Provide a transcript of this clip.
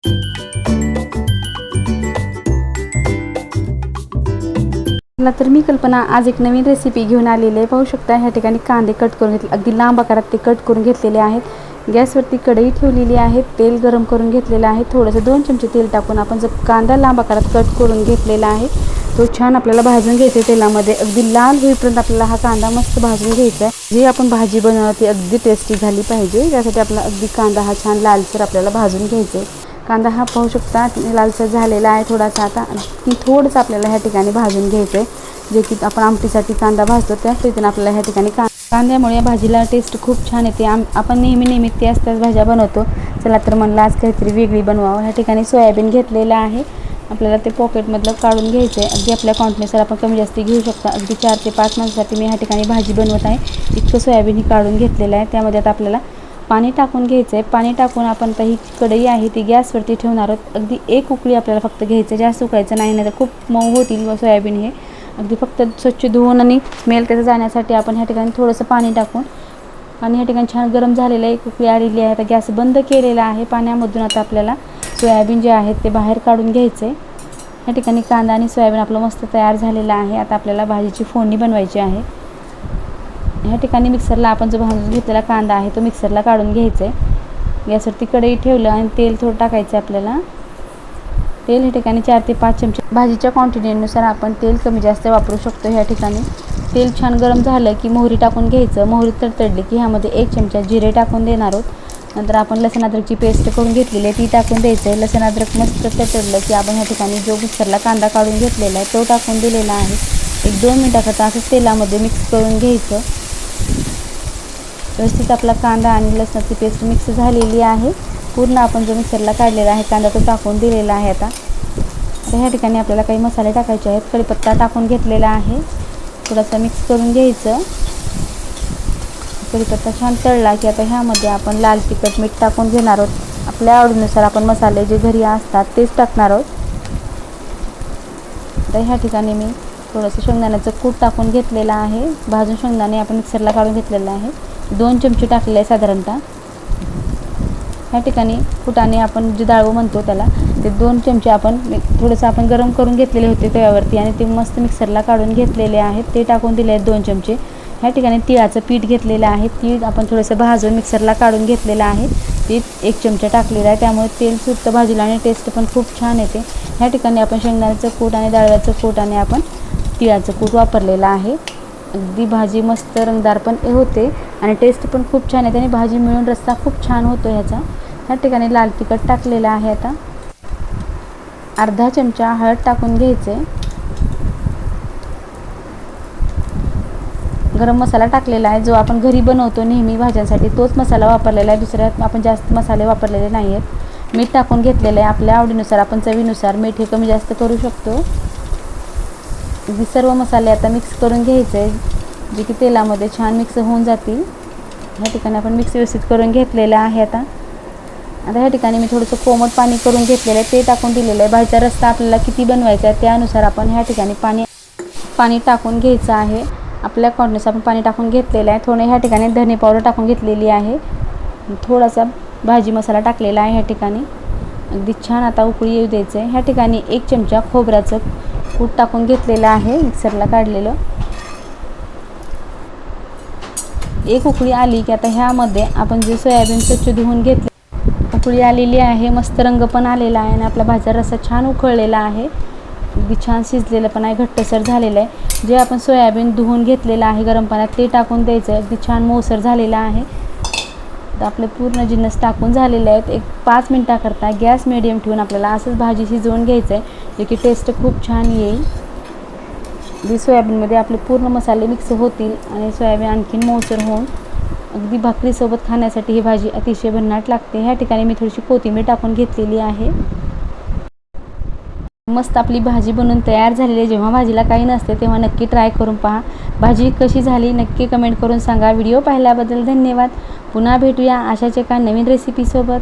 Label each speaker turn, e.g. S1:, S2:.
S1: तर मी कल्पना आज एक नवीन रेसिपी घेऊन आलेली आहे। पाहू शकता ह्या ठिकाणी कांदे कट करून घेतले, अगदी लांब आकारात ते कट करून घेतलेले आहेत। गॅसवरती कढई ठेवलेली आहे, तेल गरम करून घेतलेलं आहे। थोडंसं 2 चमचे तेल टाकून आपण जो कांदा लांब आकारात कट करून घेतलेला आहे तो छान आपल्याला भाजून घ्यायचा तेलामध्ये। अगदी लाल होईपर्यंत आपल्याला हा कांदा मस्त भाजून घ्यायचा आहे। जी आपण भाजी बनवणार ती अगदी टेस्टी झाली पाहिजे, त्यासाठी आपला अगदी कांदा हा छान लालसर आपल्याला भाजून घ्यायचा आहे। कांदा हा पाहू शकता लालसर झालेला आहे थोडासा। आता थोडंसं आपल्याला ह्या ठिकाणी भाजून घ्यायचं आहे, जे की आपण आमटीसाठी कांदा भाजतो त्याच रीतीने आपल्याला ह्या ठिकाणी कांद्यामुळे या भाजीला टेस्ट खूप छान येते। आपण नेहमी त्याच भाज्या बनवतो, चला तर म्हणलं आज काहीतरी वेगळी बनवावं। ह्या ठिकाणी सोयाबीन घेतलेलं आहे, आपल्याला ते पॉकेटमधलं काढून घ्यायचं आहे। अगदी आपल्या क्वांटिटीनुसार आपण कमी जास्त घेऊ शकता। अगदी 4 ते 5 माणसासाठी मी ह्या ठिकाणी भाजी बनवत आहे, इतकं सोयाबीन ही काढून घेतलेलं आहे। त्यामध्ये आता आपल्याला पाणी टाकून घ्यायचं आहे। पाणी टाकून आपण आता ही कढई आहे ती गॅसवरती ठेवणार आहोत। अगदी एक उकळी आपल्याला फक्त घ्यायचं, जास्त उकळायचं नाही तर खूप मऊ होतील सोयाबीन हे। अगदी फक्त स्वच्छ धुवून आणि स्मेल त्याचं जाण्यासाठी आपण ह्या ठिकाणी थोडंसं पाणी टाकून, पाणी ह्या ठिकाणी छान गरम झालेलं आहे, एक उकळी आलेली आहे। आता गॅस बंद केलेला आहे। पाण्यामधून आता आपल्याला सोयाबीन जे आहेत ते बाहेर काढून घ्यायचे। ह्या ठिकाणी कांदा आणि सोयाबीन आपलं मस्त तयार झालेलं आहे। आता आपल्याला भाजीची फोडणी बनवायची आहे। ह्या ठिकाणी मिक्सरला आपण जो भाजून घेतलेला कांदा आहे तो मिक्सरला काढून घ्यायचा आहे। गॅसवरती कढई ठेवलं आणि तेल थोडं टाकायचं आपल्याला। तेल ह्या ठिकाणी 4 ते 5 चमचे, भाजीच्या क्वांटिटीनुसार आपण तेल कमी जास्त वापरू शकतो। ह्या ठिकाणी तेल छान गरम झालं की मोहरी टाकून घ्यायचं। मोहरी तडतडली की ह्यामध्ये 1 चमचा जिरे टाकून देणार आहोत। नंतर आपण लसूण अद्रकची पेस्ट करून घेतलेली आहे ती टाकून द्यायचं आहे। लसूण अद्रक मस्त तडतडलं की आपण ह्या ठिकाणी जो मिक्सरला कांदा काढून घेतलेला आहे तो टाकून दिलेला आहे। 1-2 मिनिटाकरता असं तेलामध्ये मिक्स करून घ्यायचं। व्यवस्थित आपला कांदा आणि लसणाची पेस्ट मिक्स झालेली आहे। पूर्ण आपण जो मिक्सरला काढलेला आहे कांदा तो टाकून दिलेला आहे। आता ह्या ठिकाणी आपल्याला काही मसाले टाकायचे आहेत। कढीपत्ता टाकून घेतलेला आहे, थोडासा मिक्स करून घ्यायचं। कढीपत्ता छान तळला की आता ह्यामध्ये आपण लाल तिखट मीठ टाकून घेणार आहोत। आपल्या आवडीनुसार आपण मसाले जे घरी असतात तेच टाकणार आहोत। तर ह्या ठिकाणी मी थोडंसं शेंगदाण्याचं कूट टाकून घेतलेलं आहे। भाजून शेंगदाणे आपण मिक्सरला काढून घेतलेलं आहे, 2 चमचे टाकलेले आहे साधारणतः। ह्या ठिकाणी फुटाणे आपण जे डाळवं म्हणतो त्याला, ते 2 चमचे आपण थोडंसं आपण गरम करून घेतलेले होते तव्यावरती आणि ते मस्त मिक्सरला काढून घेतलेले आहेत, ते टाकून दिले आहेत 2 चमचे। ह्या ठिकाणी तिळाचं पीठ घेतलेलं आहे, तीळ आपण थोडंसं भाजून मिक्सरला काढून घेतलेलं आहे, ते 1 चमचा टाकलेला आहे। त्यामुळे तेल सुटतं भाजीला आणि टेस्ट पण खूप छान येते। ह्या ठिकाणी आपण शेंगदाण्याचं कूट आणि डाळव्याचं कूट आणि आपण तिळाचं कूट वापरलेलं आहे। अगदी भाजी मस्त रंगदार पण होते आणि टेस्ट पण खूप छान येते आणि भाजी मिळून रस्सा खूप छान होतो ह्याचा। ह्या ठिकाणी लाल तिखट टाकलेलं आहे। आता अर्धा चमचा हळद टाकून घ्यायचे। गरम मसाला टाकलेला आहे, जो आपण घरी बनवतो नेहमी भाज्यांसाठी तोच मसाला वापरलेला आहे, दुसऱ्या आपण जास्त मसाले वापरलेले नाही आहेत। मीठ टाकून घेतलेलं आहे, आपल्या आवडीनुसार आपण चवीनुसार मीठ हे कमी जास्त करू शकतो। हे सर्व मसाले आता मिक्स करून घ्यायचे, जे की तेलामध्ये छान मिक्स होऊन जातील। ह्या ठिकाणी आपण मिक्स व्यवस्थित करून घेतलेलं आहे। आता ह्या ठिकाणी मी थोडंसं कोमट पाणी करून घेतलेलं आहे, ते टाकून दिलेलं आहे। भाजीचा रस्सा आपल्याला किती बनवायचा आहे त्यानुसार आपण ह्या ठिकाणी पाणी टाकून घ्यायचं आहे। आपल्या क्वांटिटीनुसार आपण पाणी टाकून घेतलेलं आहे। थोडं ह्या ठिकाणी धने पावडर टाकून घेतलेली आहे, थोडासा भाजी मसाला टाकलेला आहे। ह्या ठिकाणी अगदी छान आता उकळी येऊ द्यायचं आहे। ह्या ठिकाणी 1 चमचा खोबऱ्याचं कूट टाकून घेतलेलं आहे, मिक्सरला काढलेलं। 1 उकळी आली की आता ह्यामध्ये आपण जे सोयाबीन स्वच्छ धुवून घेतले, उकळी आलेली आहे, मस्त रंग पण आलेला आहे आणि आपला भाजीचा रस्सा छान उकळलेला आहे, अगदी छान शिजलेलं पण आहे, घट्टसर झालेलं आहे। जे आपण सोयाबीन धुवून घेतलेलं आहे गरम पाण्यात ते टाकून द्यायचं आहे, अगदी छान मऊसर झालेलं आहे। तर आपले पूर्ण जिन्नस टाकून झालेले आहेत। 1 5 मिनिटाकरता गॅस मिडियम ठेवून आपल्याला असंच भाजी शिजवून घ्यायचं आहे, जे की टेस्ट खूप छान येईल। सोयाबीनमध्ये आपले पूर्ण मसाले मिक्स होतील आणि सोयाबीन आणखीन मऊसर होऊन अगदी भाकरीसोबत खाण्यासाठी ही भाजी अतिशय भन्नाट लागते। ह्या ठिकाणी मी थोडीशी कोथिंबीर टाकून घेतलेली आहे। मस्त आपली भाजी बनवून तयार झालेली आहे। जेव्हा भाजीला काही नसते तेव्हा नक्की ट्राय करून पहा। भाजी कशी झाली नक्की कमेंट करून सांगा। व्हिडिओ पाहिल्याबद्दल धन्यवाद। पुन्हा भेटूया अशाच एका नवीन रेसिपीसोबत।